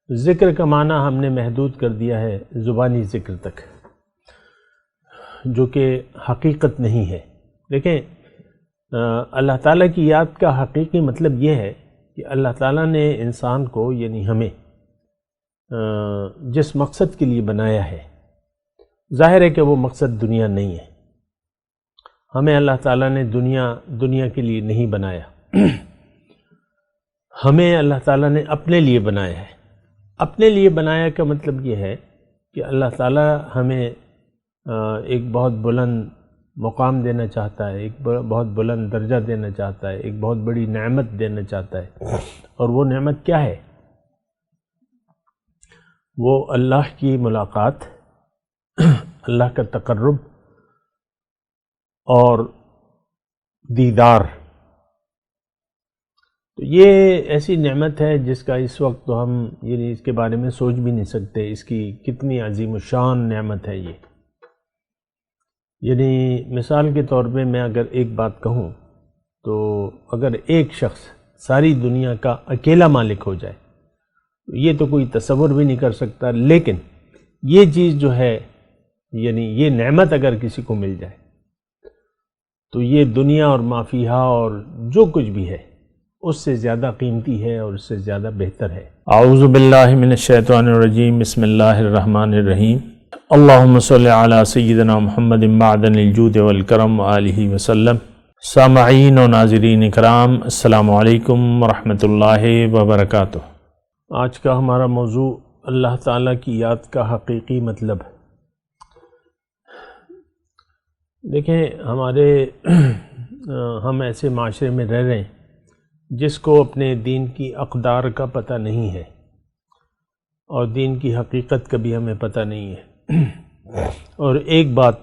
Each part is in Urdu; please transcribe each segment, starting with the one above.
ذکر کا معنی ہم نے محدود کر دیا ہے زبانی ذکر تک، جو کہ حقیقت نہیں ہے۔ دیکھیں، اللہ تعالیٰ کی یاد کا حقیقی مطلب یہ ہے کہ اللہ تعالیٰ نے انسان کو یعنی ہمیں جس مقصد کے لیے بنایا ہے، ظاہر ہے کہ وہ مقصد دنیا نہیں ہے۔ ہمیں اللہ تعالیٰ نے دنیا کے لیے نہیں بنایا، ہمیں اللہ تعالیٰ نے اپنے لیے بنایا ہے۔ اپنے لیے بنایا کا مطلب یہ ہے کہ اللہ تعالیٰ ہمیں ایک بہت بلند مقام دینا چاہتا ہے، ایک بہت بلند درجہ دینا چاہتا ہے، ایک بہت بڑی نعمت دینا چاہتا ہے۔ اور وہ نعمت کیا ہے؟ وہ اللہ کی ملاقات، اللہ کا تقرب اور دیدار۔ تو یہ ایسی نعمت ہے جس کا اس وقت تو ہم یعنی اس کے بارے میں سوچ بھی نہیں سکتے، اس کی کتنی عظیم الشان نعمت ہے یہ۔ یعنی مثال کے طور پہ میں اگر ایک بات کہوں تو اگر ایک شخص ساری دنیا کا اکیلا مالک ہو جائے، یہ تو کوئی تصور بھی نہیں کر سکتا، لیکن یہ چیز جو ہے یعنی یہ نعمت اگر کسی کو مل جائے تو یہ دنیا اور ما فیہا اور جو کچھ بھی ہے اس سے زیادہ قیمتی ہے اور اس سے زیادہ بہتر ہے۔ اعوذ باللہ من الشیطان الرجیم، بسم اللہ الرحمن الرحیم۔ اللہم صلی علی سیدنا محمد معدن الجود والکرم وآلہ وسلم۔ سامعین و ناظرین اکرام، السلام علیکم ورحمۃ اللہ وبرکاتہ۔ آج کا ہمارا موضوع اللہ تعالیٰ کی یاد کا حقیقی مطلب۔ دیکھیں، ہم ایسے معاشرے میں رہ رہے ہیں جس کو اپنے دین کی اقدار کا پتہ نہیں ہے اور دین کی حقیقت کا بھی ہمیں پتہ نہیں ہے۔ اور ایک بات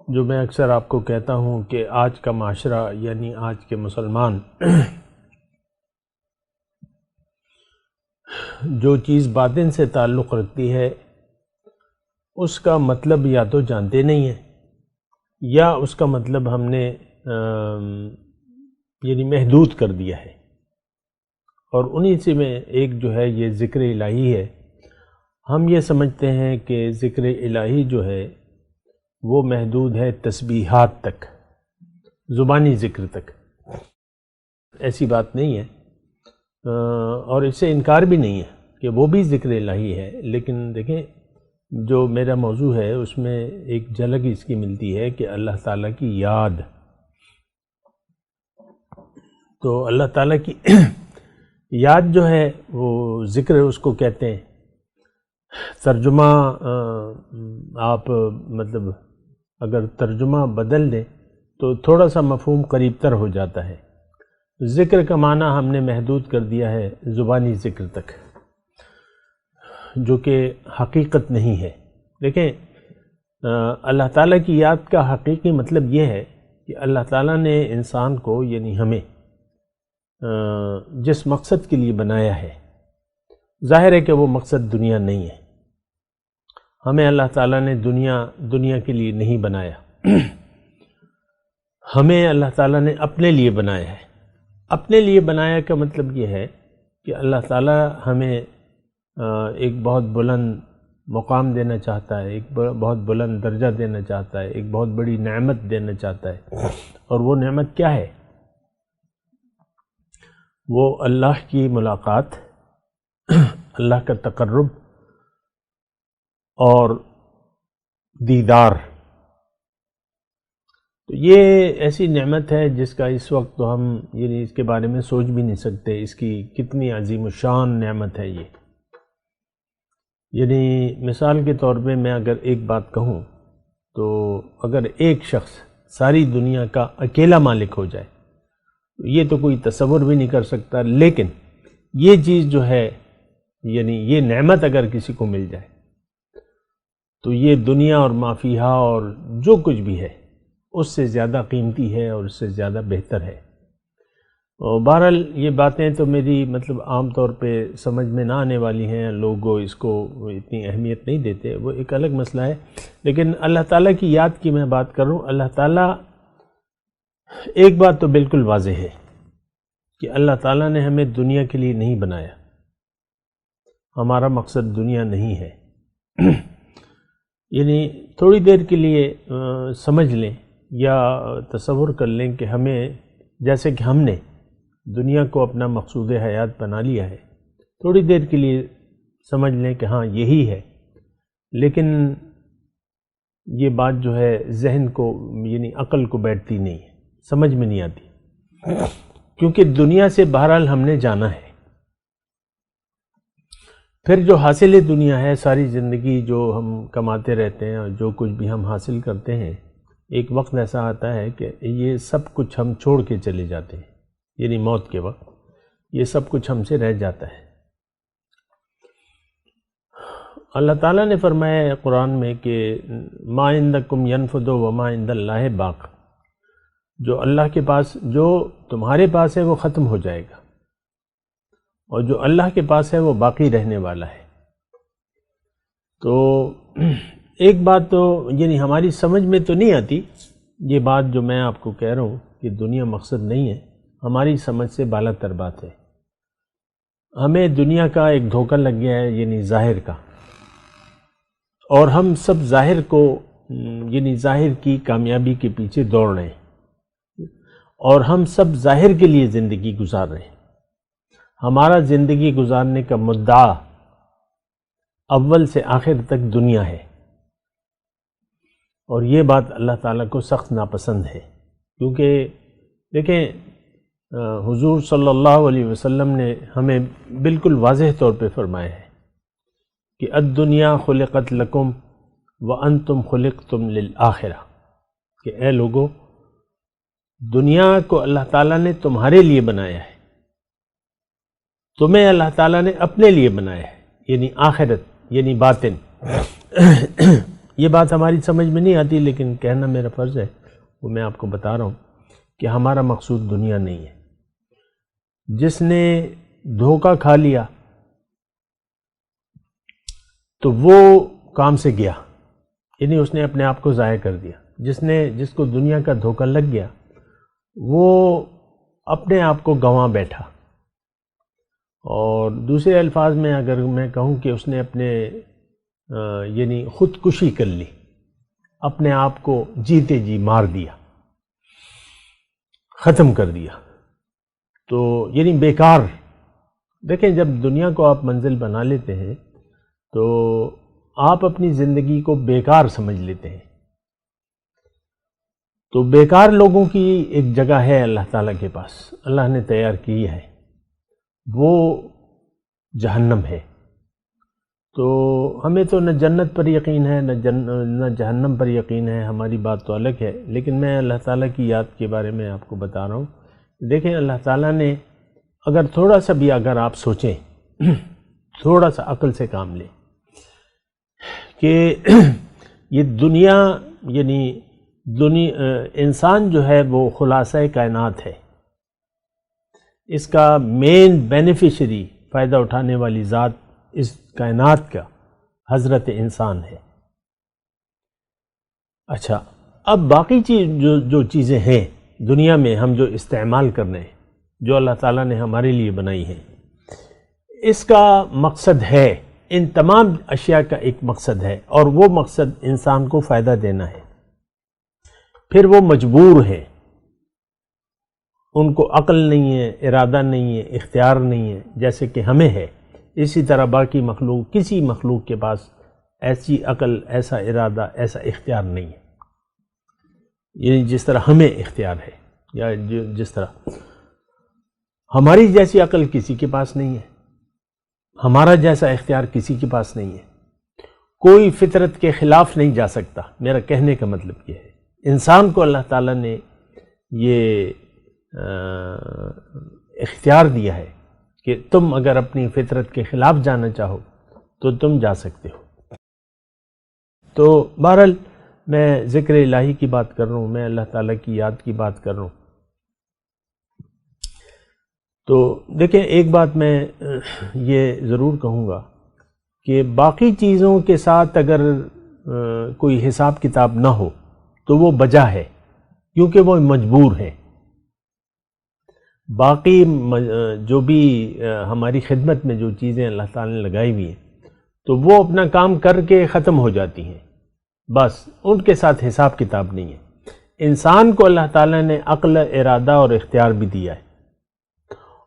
جو میں اکثر آپ کو کہتا ہوں کہ آج کا معاشرہ یعنی آج کے مسلمان جو چیز باطن سے تعلق رکھتی ہے اس کا مطلب یا تو جانتے نہیں ہیں یا اس کا مطلب ہم نے یعنی محدود کر دیا ہے۔ اور انہی سے میں ایک جو ہے یہ ذکر الہی ہے۔ ہم یہ سمجھتے ہیں کہ ذکر الہی جو ہے وہ محدود ہے تسبیحات تک، زبانی ذکر تک۔ ایسی بات نہیں ہے، اور اس سے انکار بھی نہیں ہے کہ وہ بھی ذکر الہی ہے، لیکن دیکھیں جو میرا موضوع ہے اس میں ایک جھلک اس کی ملتی ہے کہ اللہ تعالیٰ کی یاد۔ تو اللہ تعالیٰ کی یاد جو ہے وہ ذکر اس کو کہتے ہیں۔ ترجمہ آپ مطلب اگر ترجمہ بدل دیں تو تھوڑا سا مفہوم قریب تر ہو جاتا ہے۔ ذکر کا معنی ہم نے محدود کر دیا ہے زبانی ذکر تک، جو کہ حقیقت نہیں ہے۔ دیکھیں، اللہ تعالیٰ کی یاد کا حقیقی مطلب یہ ہے کہ اللہ تعالیٰ نے انسان کو یعنی ہمیں جس مقصد کے لیے بنایا ہے، ظاہر ہے کہ وہ مقصد دنیا نہیں ہے۔ ہمیں اللہ تعالیٰ نے دنیا کے لیے نہیں بنایا، ہمیں اللہ تعالیٰ نے اپنے لیے بنایا ہے۔ اپنے لیے بنایا کا مطلب یہ ہے کہ اللہ تعالیٰ ہمیں ایک بہت بلند مقام دینا چاہتا ہے، ایک بہت بلند درجہ دینا چاہتا ہے، ایک بہت بڑی نعمت دینا چاہتا ہے۔ اور وہ نعمت کیا ہے؟ وہ اللہ کی ملاقات، اللہ کا تقرب اور دیدار۔ تو یہ ایسی نعمت ہے جس کا اس وقت تو ہم یعنی اس کے بارے میں سوچ بھی نہیں سکتے، اس کی کتنی عظیم الشان نعمت ہے یہ۔ یعنی مثال کے طور پہ میں اگر ایک بات کہوں تو اگر ایک شخص ساری دنیا کا اکیلا مالک ہو جائے، یہ تو کوئی تصور بھی نہیں کر سکتا، لیکن یہ چیز جو ہے یعنی یہ نعمت اگر کسی کو مل جائے تو یہ دنیا اور ما فیہا اور جو کچھ بھی ہے اس سے زیادہ قیمتی ہے اور اس سے زیادہ بہتر ہے۔ اور بہرحال یہ باتیں تو میری مطلب عام طور پہ سمجھ میں نہ آنے والی ہیں، لوگ اس کو اتنی اہمیت نہیں دیتے، وہ ایک الگ مسئلہ ہے۔ لیکن اللہ تعالیٰ کی یاد کی میں بات کروں، اللہ تعالیٰ ایک بات تو بالکل واضح ہے کہ اللہ تعالیٰ نے ہمیں دنیا کے لیے نہیں بنایا، ہمارا مقصد دنیا نہیں ہے۔ یعنی تھوڑی دیر کے لیے سمجھ لیں یا تصور کر لیں کہ ہمیں، جیسے کہ ہم نے دنیا کو اپنا مقصود حیات بنا لیا ہے، تھوڑی دیر کے لیے سمجھ لیں کہ ہاں یہی ہے، لیکن یہ بات جو ہے ذہن کو یعنی عقل کو بیٹھتی نہیں ہے، سمجھ میں نہیں آتی، کیونکہ دنیا سے بہرحال ہم نے جانا ہے۔ پھر جو حاصل دنیا ہے، ساری زندگی جو ہم کماتے رہتے ہیں اور جو کچھ بھی ہم حاصل کرتے ہیں، ایک وقت ایسا آتا ہے کہ یہ سب کچھ ہم چھوڑ کے چلے جاتے ہیں، یعنی موت کے وقت یہ سب کچھ ہم سے رہ جاتا ہے۔ اللہ تعالیٰ نے فرمایا ہے قرآن میں کہ ما عندکم ینفد وما عند اللہ باق، جو اللہ کے پاس، جو تمہارے پاس ہے وہ ختم ہو جائے گا، اور جو اللہ کے پاس ہے وہ باقی رہنے والا ہے۔ تو ایک بات تو یعنی ہماری سمجھ میں تو نہیں آتی، یہ بات جو میں آپ کو کہہ رہا ہوں کہ دنیا مقصد نہیں ہے، ہماری سمجھ سے بالا تر بات ہے۔ ہمیں دنیا کا ایک دھوکہ لگ گیا ہے، یعنی ظاہر کا، اور ہم سب ظاہر کو یعنی ظاہر کی کامیابی کے پیچھے دوڑ رہے ہیں، اور ہم سب ظاہر کے لیے زندگی گزار رہے ہیں۔ ہمارا زندگی گزارنے کا مدعا اول سے آخر تک دنیا ہے، اور یہ بات اللہ تعالیٰ کو سخت ناپسند ہے، کیونکہ دیکھیں حضور صلی اللہ علیہ وسلم نے ہمیں بالکل واضح طور پہ فرمایا ہے کہ الدنیا خلقت لکم وانتم خلقتم للآخرہ، کہ اے لوگو، دنیا کو اللہ تعالیٰ نے تمہارے لیے بنایا ہے، تمہیں اللہ تعالیٰ نے اپنے لیے بنایا ہے، یعنی آخرت، یعنی باطن۔ یہ بات ہماری سمجھ میں نہیں آتی، لیکن کہنا میرا فرض ہے، وہ میں آپ کو بتا رہا ہوں کہ ہمارا مقصود دنیا نہیں ہے۔ جس نے دھوکہ کھا لیا تو وہ کام سے گیا، یعنی اس نے اپنے آپ کو ضائع کر دیا۔ جس کو دنیا کا دھوکہ لگ گیا وہ اپنے آپ کو گنوا بیٹھا، اور دوسرے الفاظ میں اگر میں کہوں کہ اس نے اپنے یعنی خودکشی کر لی، اپنے آپ کو جیتے جی مار دیا، ختم کر دیا۔ تو یعنی بیکار۔ دیکھیں، جب دنیا کو آپ منزل بنا لیتے ہیں تو آپ اپنی زندگی کو بیکار سمجھ لیتے ہیں۔ تو بیکار لوگوں کی ایک جگہ ہے اللہ تعالیٰ کے پاس، اللہ نے تیار کی ہے، وہ جہنم ہے۔ تو ہمیں تو نہ جنت پر یقین ہے نہ جہنم پر یقین ہے، ہماری بات تو الگ ہے، لیکن میں اللہ تعالیٰ کی یاد کے بارے میں آپ کو بتا رہا ہوں۔ دیکھیں، اللہ تعالیٰ نے اگر تھوڑا سا بھی اگر آپ سوچیں، تھوڑا سا عقل سے کام لیں کہ یہ دنیا، یعنی انسان جو ہے وہ خلاصہ کائنات ہے، اس کا مین بینیفیشری، فائدہ اٹھانے والی ذات اس کائنات کا حضرت انسان ہے۔ اچھا، اب باقی جو چیزیں ہیں دنیا میں ہم جو استعمال کر رہے ہیں، جو اللہ تعالیٰ نے ہمارے لیے بنائی ہیں، اس کا مقصد ہے، ان تمام اشیاء کا ایک مقصد ہے، اور وہ مقصد انسان کو فائدہ دینا ہے۔ پھر وہ مجبور ہے، ان کو عقل نہیں ہے، ارادہ نہیں ہے، اختیار نہیں ہے، جیسے کہ ہمیں ہے۔ اسی طرح باقی مخلوق، کسی مخلوق کے پاس ایسی عقل، ایسا ارادہ، ایسا اختیار نہیں ہے، یعنی جس طرح ہمیں اختیار ہے، یا جس طرح ہماری جیسی عقل کسی کے پاس نہیں ہے، ہمارا جیسا اختیار کسی کے پاس نہیں ہے، کوئی فطرت کے خلاف نہیں جا سکتا۔ میرا کہنے کا مطلب یہ ہے، انسان کو اللہ تعالیٰ نے یہ اختیار دیا ہے کہ تم اگر اپنی فطرت کے خلاف جانا چاہو تو تم جا سکتے ہو۔ تو بہرحال میں ذکر الہی کی بات کر رہا ہوں، میں اللہ تعالیٰ کی یاد کی بات کر رہا ہوں۔ تو دیکھیں، ایک بات میں یہ ضرور کہوں گا کہ باقی چیزوں کے ساتھ اگر کوئی حساب کتاب نہ ہو تو وہ بجا ہے، کیونکہ وہ مجبور ہے۔ باقی جو بھی ہماری خدمت میں جو چیزیں اللہ تعالیٰ نے لگائی ہوئی ہیں تو وہ اپنا کام کر کے ختم ہو جاتی ہیں، بس ان کے ساتھ حساب کتاب نہیں ہے۔ انسان کو اللہ تعالیٰ نے عقل، ارادہ اور اختیار بھی دیا ہے،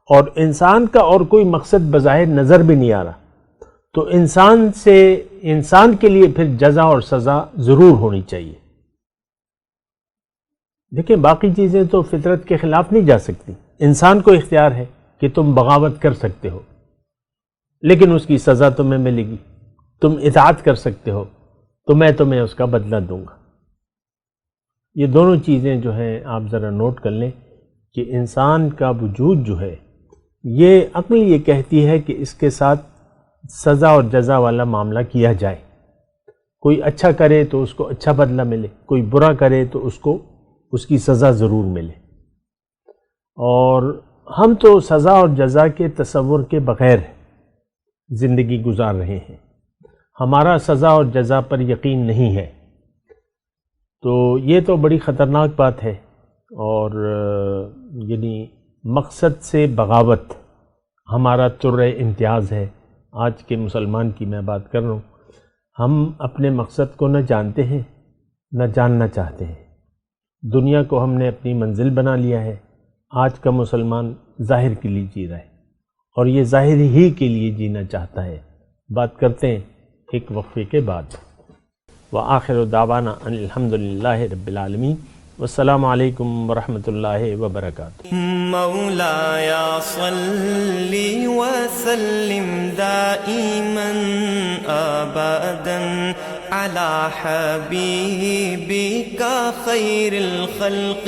اور انسان کا اور کوئی مقصد بظاہر نظر بھی نہیں آ رہا، تو انسان کے لیے پھر جزا اور سزا ضرور ہونی چاہیے۔ دیکھیں باقی چیزیں تو فطرت کے خلاف نہیں جا سکتی، انسان کو اختیار ہے کہ تم بغاوت کر سکتے ہو لیکن اس کی سزا تمہیں ملے گی، تم اطاعت کر سکتے ہو تو میں تمہیں اس کا بدلہ دوں گا۔ یہ دونوں چیزیں جو ہیں آپ ذرا نوٹ کر لیں کہ انسان کا وجود جو ہے یہ عقل یہ کہتی ہے کہ اس کے ساتھ سزا اور جزا والا معاملہ کیا جائے، کوئی اچھا کرے تو اس کو اچھا بدلہ ملے، کوئی برا کرے تو اس کو اس کی سزا ضرور ملے۔ اور ہم تو سزا اور جزا کے تصور کے بغیر زندگی گزار رہے ہیں، ہمارا سزا اور جزا پر یقین نہیں ہے، تو یہ تو بڑی خطرناک بات ہے۔ اور یعنی مقصد سے بغاوت ہمارا طرح امتیاز ہے۔ آج کے مسلمان کی میں بات کر رہا ہوں، ہم اپنے مقصد کو نہ جانتے ہیں نہ جاننا چاہتے ہیں، دنیا کو ہم نے اپنی منزل بنا لیا ہے۔ آج کا مسلمان ظاہر کے لیے جی رہا ہے اور یہ ظاہر ہی کے لیے جینا چاہتا ہے۔ بات کرتے ہیں ایک وقفے کے بعد۔ وآخر دعوانا ان الحمدللہ رب العالمین، والسلام علیکم ورحمۃ اللہ وبرکاتہ۔ مولاي صل وسلم دائما ابدا على حبيبك خير الخلق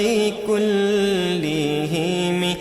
كلهم